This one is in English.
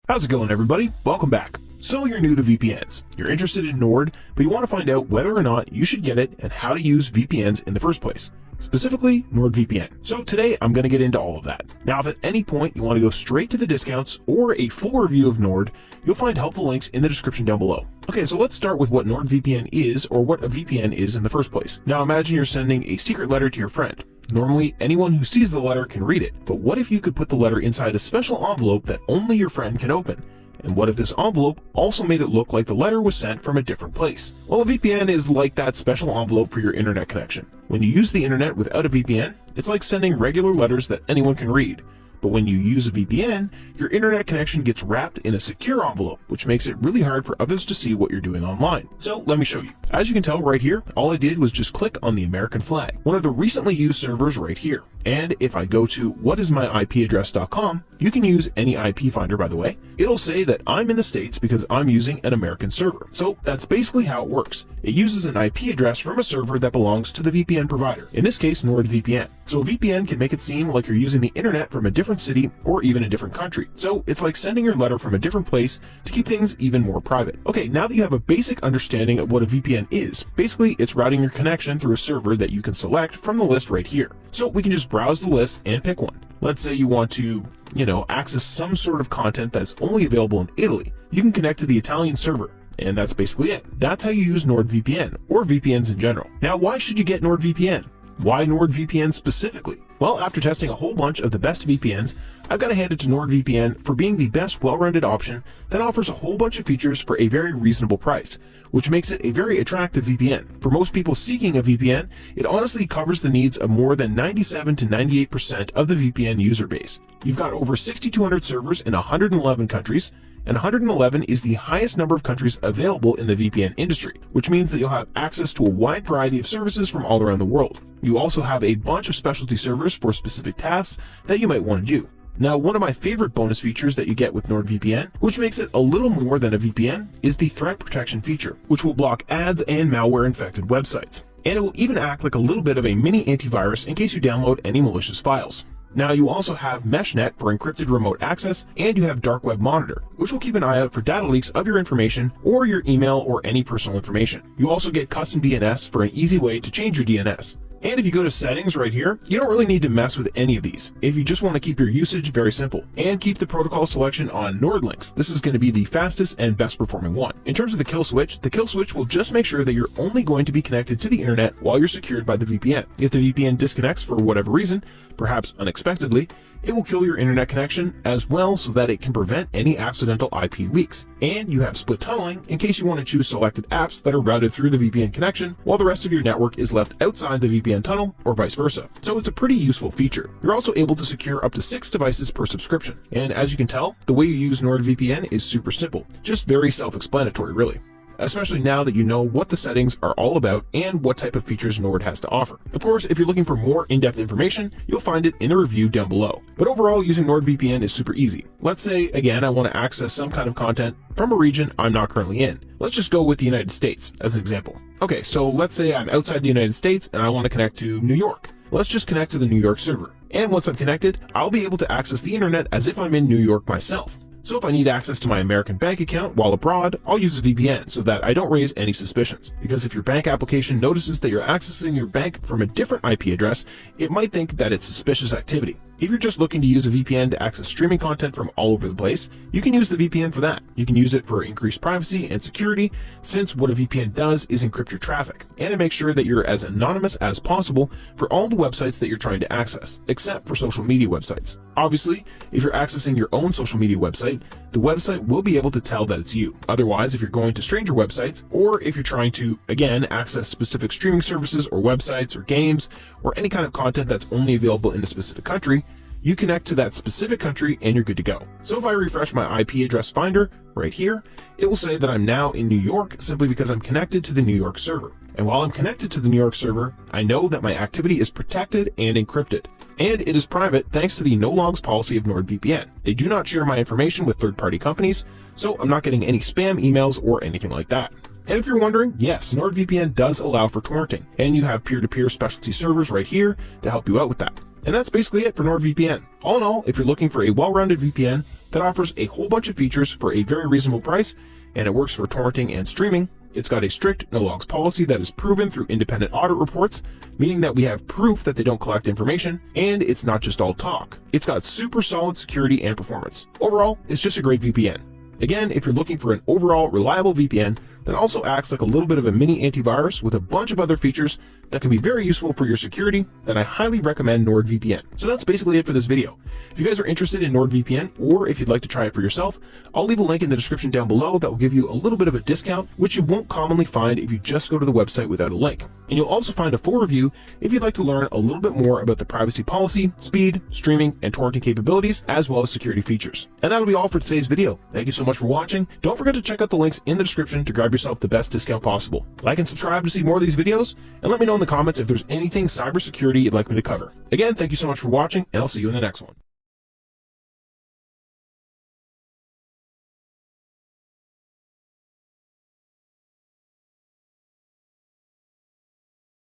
How's it going, everybody? Welcome back. So you're new to VPNs. You're interested in Nord, but you want to find out whether or not you should get it and how to use VPNs in the first place. Specifically, NordVPN. So today I'm going to get into all of that. Now, if at any point you want to go straight to the discounts or a full review of Nord, you'll find helpful links in the description down below. Okay, so let's start with what NordVPN is, or what a VPN is in the first place. Now imagine you're sending a secret letter to your friend. Normally, anyone who sees the letter can read it, but what if you could put the letter inside a special envelope that only your friend can open? And what if this envelope also made it look like the letter was sent from a different place? Well, a VPN is like that special envelope for your internet connection. When you use the internet without a VPN, it's like sending regular letters that anyone can read. But when you use a VPN, your internet connection gets wrapped in a secure envelope, which makes it really hard for others to see what you're doing online. So let me show you. As you can tell right here, all I did was just click on the American flag, one of the recently used servers right here. And if I go to whatismyipaddress.com, you can use any IP finder, by the way. It'll say that I'm in the States because I'm using an American server. So that's basically how it works. It uses an IP address from a server that belongs to the VPN provider, in this case NordVPN. So a VPN can make it seem like you're using the internet from a different city or even a different country. So it's like sending your letter from a different place to keep things even more private. Okay, now that you have a basic understanding of what a VPN is, basically it's routing your connection through a server that you can select from the list right here. So we can just browse the list and pick one. Let's say you want to, access some sort of content that's only available in Italy. You can connect to the Italian server. And that's basically it. That's how you use NordVPN, or VPNs in general. Now, why should you get NordVPN? Why NordVPN specifically? Well, after testing a whole bunch of the best VPNs, I've got to hand it to NordVPN for being the best well-rounded option that offers a whole bunch of features for a very reasonable price, which makes it a very attractive VPN. For most people seeking a VPN, it honestly covers the needs of more than 97 to 98% of the VPN user base. You've got over 6,200 servers in 111 countries, and 111 is the highest number of countries available in the VPN industry, which means that you'll have access to a wide variety of services from all around the world. You also have a bunch of specialty servers for specific tasks that you might want to do. Now, one of my favorite bonus features that you get with NordVPN, which makes it a little more than a VPN, is the threat protection feature, which will block ads and malware-infected websites. And it will even act like a little bit of a mini antivirus in case you download any malicious files. Now, you also have MeshNet for encrypted remote access, and you have Dark Web Monitor, which will keep an eye out for data leaks of your information or your email or any personal information. You also get custom DNS for an easy way to change your DNS. And if you go to settings right here, you don't really need to mess with any of these if you just want to keep your usage very simple and keep the protocol selection on NordLynx. This is going to be the fastest and best performing one. In terms of the kill switch will just make sure that you're only going to be connected to the internet while you're secured by the VPN. If the VPN disconnects for whatever reason, perhaps unexpectedly, it will kill your internet connection as well so that it can prevent any accidental IP leaks. And you have split tunneling in case you want to choose selected apps that are routed through the VPN connection while the rest of your network is left outside the VPN tunnel or vice versa. So it's a pretty useful feature. You're also able to secure up to 6 devices per subscription. And as you can tell, the way you use NordVPN is super simple, just very self-explanatory really. Especially now that you know what the settings are all about and what type of features Nord has to offer. Of course, if you're looking for more in-depth information, you'll find it in a review down below. But overall, using NordVPN is super easy. Let's say, again, I want to access some kind of content from a region I'm not currently in. Let's just go with the United States as an example. Okay, so let's say I'm outside the United States and I want to connect to New York. Let's just connect to the New York server. And once I'm connected, I'll be able to access the internet as if I'm in New York myself. So if I need access to my American bank account while abroad, I'll use a VPN so that I don't raise any suspicions. Because if your bank application notices that you're accessing your bank from a different IP address, it might think that it's suspicious activity. If you're just looking to use a VPN to access streaming content from all over the place, you can use the VPN for that. You can use it for increased privacy and security, since what a VPN does is encrypt your traffic, and it makes sure that you're as anonymous as possible for all the websites that you're trying to access, except for social media websites. Obviously, if you're accessing your own social media website, the website will be able to tell that it's you. Otherwise, if you're going to stranger websites, or if you're trying to, again, access specific streaming services or websites or games, or any kind of content that's only available in a specific country, you connect to that specific country and you're good to go. So if I refresh my IP address finder right here, it will say that I'm now in New York simply because I'm connected to the New York server. And while I'm connected to the New York server, I know that my activity is protected and encrypted. And it is private thanks to the no logs policy of NordVPN. They do not share my information with third-party companies, so I'm not getting any spam emails or anything like that. And if you're wondering, yes, NordVPN does allow for torrenting, and you have peer-to-peer specialty servers right here to help you out with that. And that's basically it for NordVPN. All in all, if you're looking for a well-rounded VPN, that offers a whole bunch of features for a very reasonable price, and it works for torrenting and streaming. It's got a strict no logs policy that is proven through independent audit reports, meaning that we have proof that they don't collect information, and it's not just all talk. It's got super solid security and performance. Overall, it's just a great VPN. Again, if you're looking for an overall reliable VPN that also acts like a little bit of a mini antivirus with a bunch of other features that can be very useful for your security, then I highly recommend NordVPN. So that's basically it for this video. If you guys are interested in NordVPN, or if you'd like to try it for yourself, I'll leave a link in the description down below that will give you a little bit of a discount, which you won't commonly find if you just go to the website without a link. And you'll also find a full review if you'd like to learn a little bit more about the privacy policy, speed, streaming, and torrenting capabilities, as well as security features. And that'll be all for today's video. Thank you so much for watching. Don't forget to check out the links in the description to grab yourself the best discount possible. Like and subscribe to see more of these videos, and let me know in the comments if there's anything cybersecurity you'd like me to cover. Again, thank you so much for watching, and I'll see you in the next one.